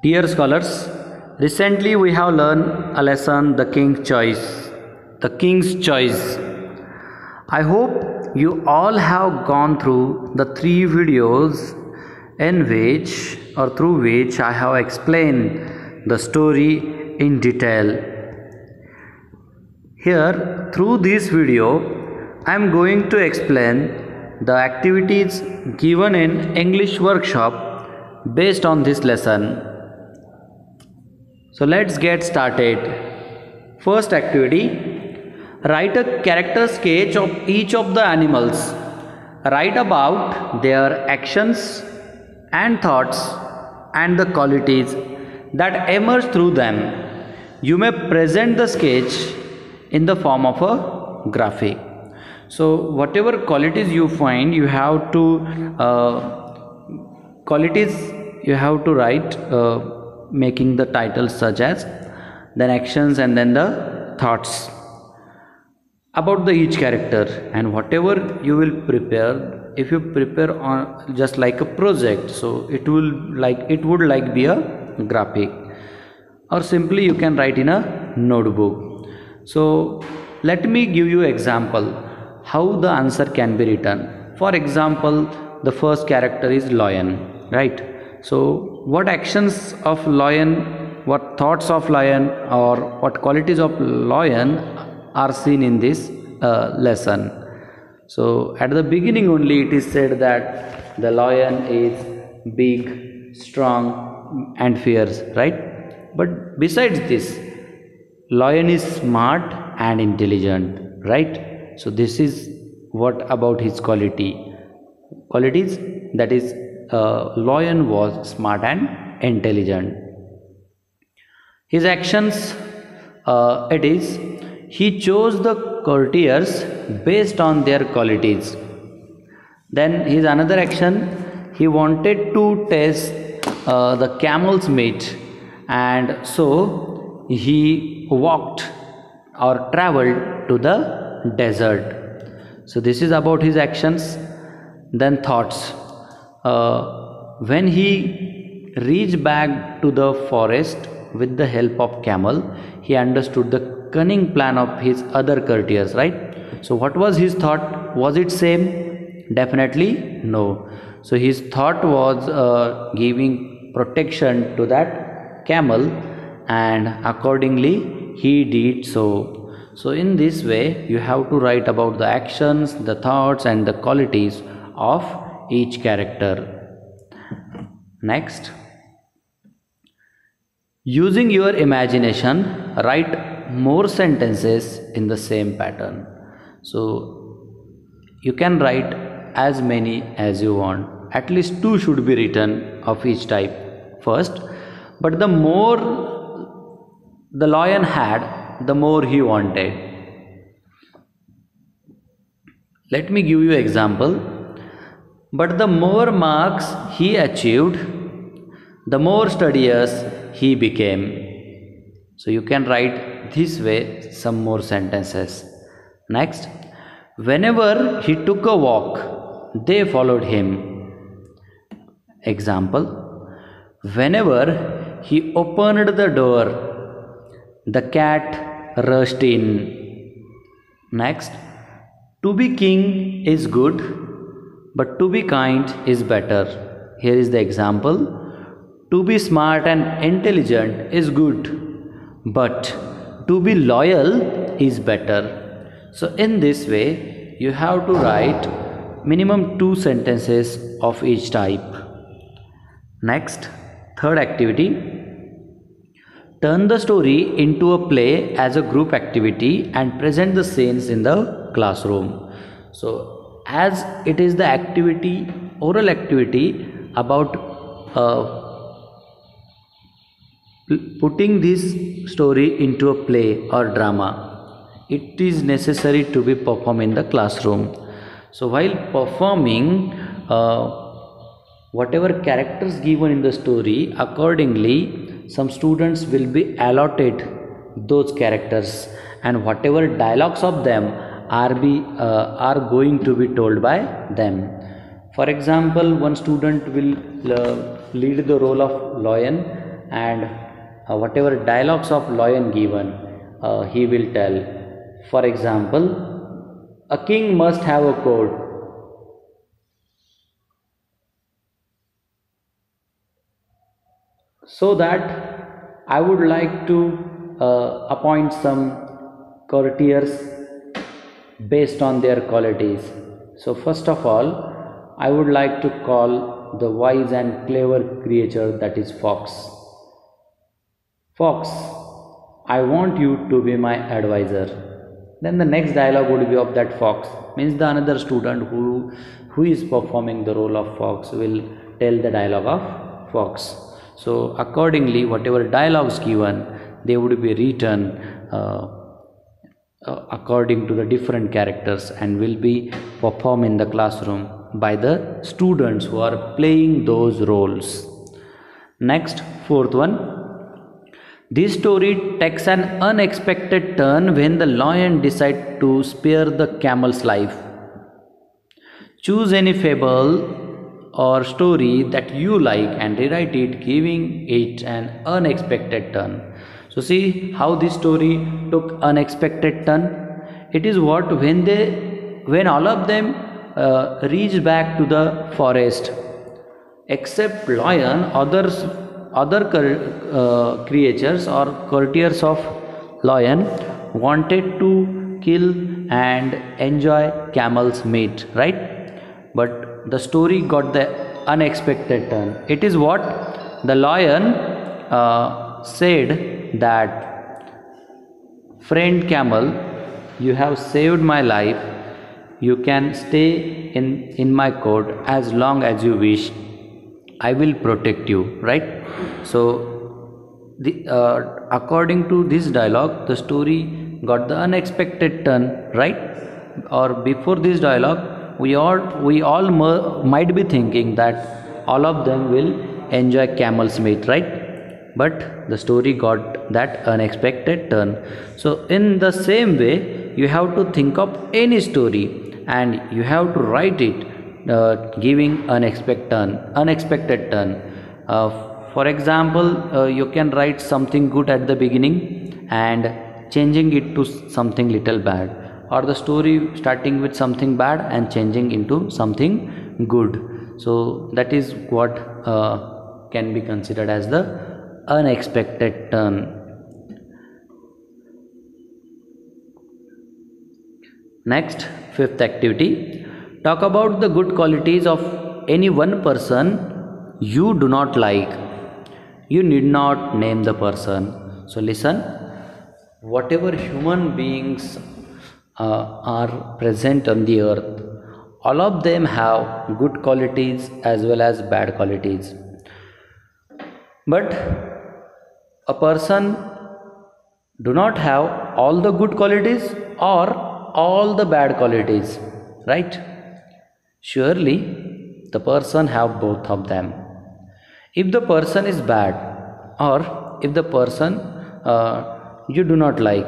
Dear scholars, recently we have learned a lesson, the King's Choice. The King's Choice. I hope you all have gone through the 3 videos in which or through which I have explained the story in detail. Here, through this video, I am going to explain the activities given in English workshop based on this lesson. So let's get started. First activity, write a character sketch of each of the animals. Write about their actions and thoughts and the qualities that emerge through them. You may present the sketch in the form of a graphic. So whatever qualities you find, you have to write, making the titles such as then actions and then the thoughts about the each character. And whatever you will prepare, if you prepare on just like a project, so it would be a graphic, or simply you can write in a notebook. So let me give you example how the answer can be written. For example, the first character is lion, right? So what actions of lion, what thoughts of lion, or what qualities of lion are seen in this lesson? So at the beginning only it is said that the lion is big, strong and fierce, right? But besides this, lion is smart and intelligent, right? So this is what about his qualities, that is lion was smart and intelligent. His actions, it is he chose the courtiers based on their qualities. Then his another action, he wanted to taste the camel's meat, and so he walked or traveled to the desert. So this is about his actions. Then thoughts, when he reached back to the forest with the help of camel, he understood the cunning plan of his other courtiers, right? So what was his thought? Was it same? Definitely no. So his thought was giving protection to that camel, and accordingly he did so. So in this way you have to write about the actions, the thoughts and the qualities of each character. Next, using your imagination, write more sentences in the same pattern. So you can write as many as you want. At least 2 should be written of each type first. But the more the lion had, the more he wanted. Let me give you an example. But the more marks he achieved, the more studious he became. So you can write this way some more sentences. Next, whenever he took a walk, they followed him. Example, whenever he opened the door, the cat rushed in. Next, to be king is good, but to be kind is better. Here is the example. To be smart and intelligent is good, but to be loyal is better. So in this way, you have to write minimum 2 sentences of each type. Next, third activity. Turn the story into a play as a group activity and present the scenes in the classroom. So as it is the activity, oral activity about putting this story into a play or drama, it is necessary to be performed in the classroom. So while performing, whatever characters given in the story, accordingly some students will be allotted those characters, and whatever dialogues of them are going to be told by them. For example, one student will lead the role of lion and whatever dialogues of lion given, he will tell. For example, a king must have a court. So that I would like to appoint some courtiers based on their qualities. So first of all, I would like to call the wise and clever creature, that is fox. Fox, I want you to be my advisor. Then the next dialogue would be of that fox, means the another student who is performing the role of fox will tell the dialogue of fox. So accordingly, whatever dialogues given, they would be written according to the different characters and will be performed in the classroom by the students who are playing those roles. Next, fourth one. This story takes an unexpected turn when the lion decides to spare the camel's life. Choose any fable or story that you like and rewrite it, giving it an unexpected turn. So see how this story took unexpected turn. It is what when all of them reached back to the forest, except lion, other creatures or courtiers of lion wanted to kill and enjoy camel's meat, right? But the story got the unexpected turn. It is what the lion said that, friend camel, you have saved my life. You can stay in my court as long as you wish. I will protect you, right? So according to this dialogue, the story got the unexpected turn, right? Or before this dialogue, we all might be thinking that all of them will enjoy camel's meat, right? But the story got that unexpected turn. So in the same way, you have to think of any story and you have to write it giving unexpected turn. For example, you can write something good at the beginning and changing it to something little bad, or the story starting with something bad and changing into something good. So that is what can be considered as the unexpected turn. Next, fifth activity. Talk about the good qualities of any one person you do not like. You need not name the person. So listen, whatever human beings are present on the earth, all of them have good qualities as well as bad qualities. But a person do not have all the good qualities or all the bad qualities, right? Surely the person have both of them. If the person is bad, or if the person you do not like,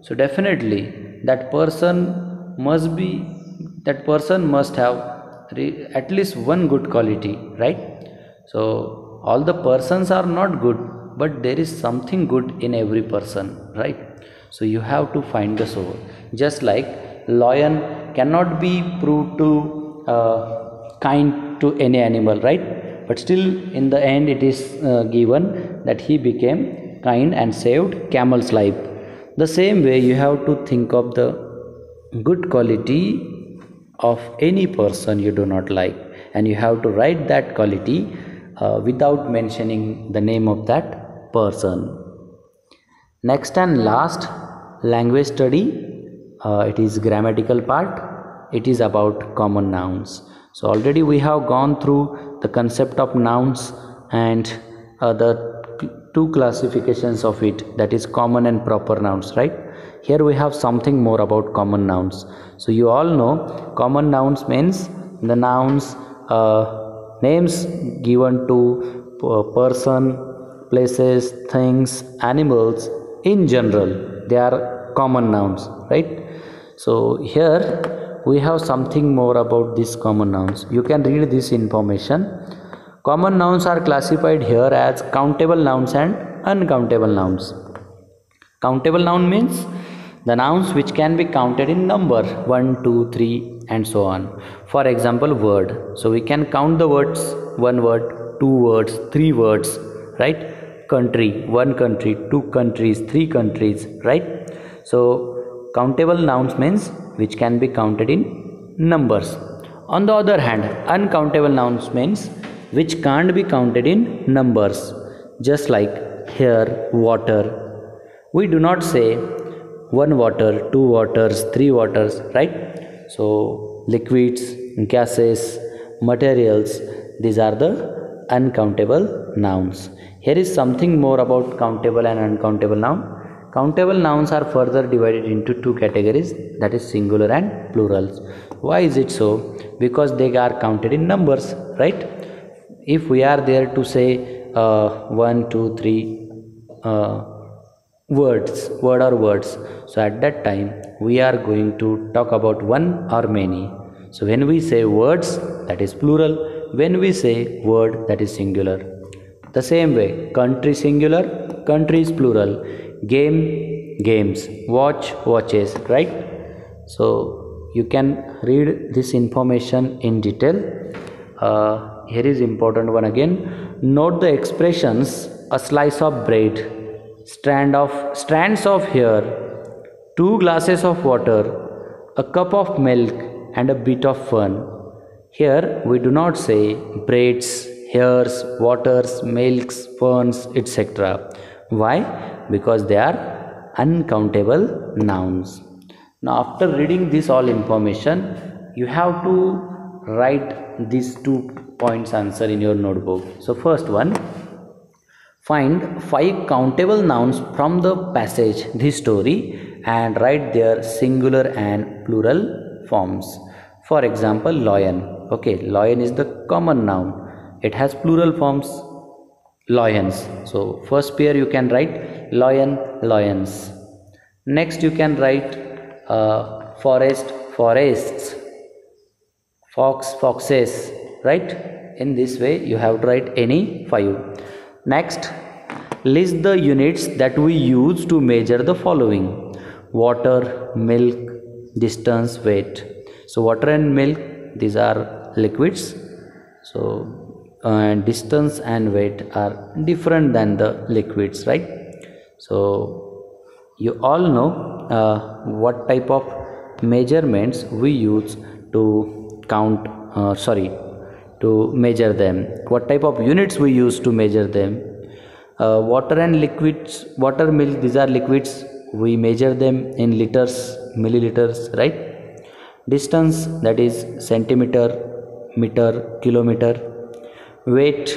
so definitely that person must have at least one good quality, right? So all the persons are not good, but there is something good in every person, right? So you have to find the soul. Just like lion cannot be proved to kind to any animal, right? But still in the end it is given that he became kind and saved camel's life. The same way you have to think of the good quality of any person you do not like, and you have to write that quality without mentioning the name of that person. Next and last, language study. It is grammatical part. It is about common nouns. So already we have gone through the concept of nouns and the two classifications of it, that is common and proper nouns, right? Here we have something more about common nouns. So you all know common nouns means the nouns, names given to person, places, things, animals in general. They are common nouns, right? So here we have something more about these common nouns. You can read this information. Common nouns are classified here as countable nouns and uncountable nouns. Countable noun means the nouns which can be counted in number 1, 2, 3 and so on. For example, word. So we can count the words, one word, two words, three words, right? Country, one country, two countries, three countries, right? So countable nouns means which can be counted in numbers. On the other hand, uncountable nouns means which can't be counted in numbers, just like here, water. We do not say one water, two waters, three waters, right? So liquids, gases, materials, these are the uncountable nouns. Here is something more about countable and uncountable noun. Countable nouns are further divided into two categories, that is singular and plurals. Why is it so? Because they are counted in numbers, right? If we are there to say 1, 2, 3 words, word or words, so at that time we are going to talk about one or many. So when we say words, that is plural. When we say word, that is singular. The same way, country singular, country is plural. Game, games. Watch, watches, right? So you can read this information in detail. Here is important one again. Note the expressions a slice of bread, strands of hair, 2 glasses of water, a cup of milk and a bit of fun. Here we do not say breads, hairs, waters, milks, ferns, etc. Why? Because they are uncountable nouns. Now after reading this all information, you have to write these 2 points answer in your notebook. So first one, find 5 countable nouns from the passage, this story, and write their singular and plural forms. For example, lion. Okay, lion is the common noun. It has plural forms, lions. So first pair you can write lion, lions. Next you can write forest, forests, fox, foxes, right? In this way you have to write any 5. Next, list the units that we use to measure the following: water, milk, distance, weight. So water and milk, these are liquids. So distance and weight are different than the liquids, right? So you all know what type of measurements we use to count, to measure them, what type of units we use to measure them. Water and liquids, water, milk, these are liquids, we measure them in liters, milliliters, right? Distance, that is centimeter, meter, kilometer. Weight,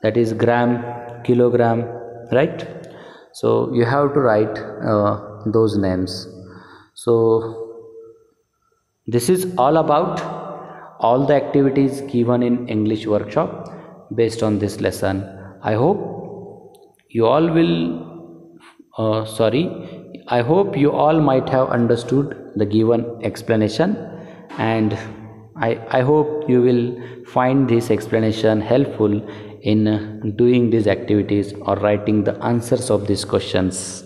that is gram, kilogram, right? So you have to write those names. So this is all about all the activities given in English workshop based on this lesson. I hope you all might have understood the given explanation, and I hope you will find this explanation helpful in doing these activities or writing the answers of these questions.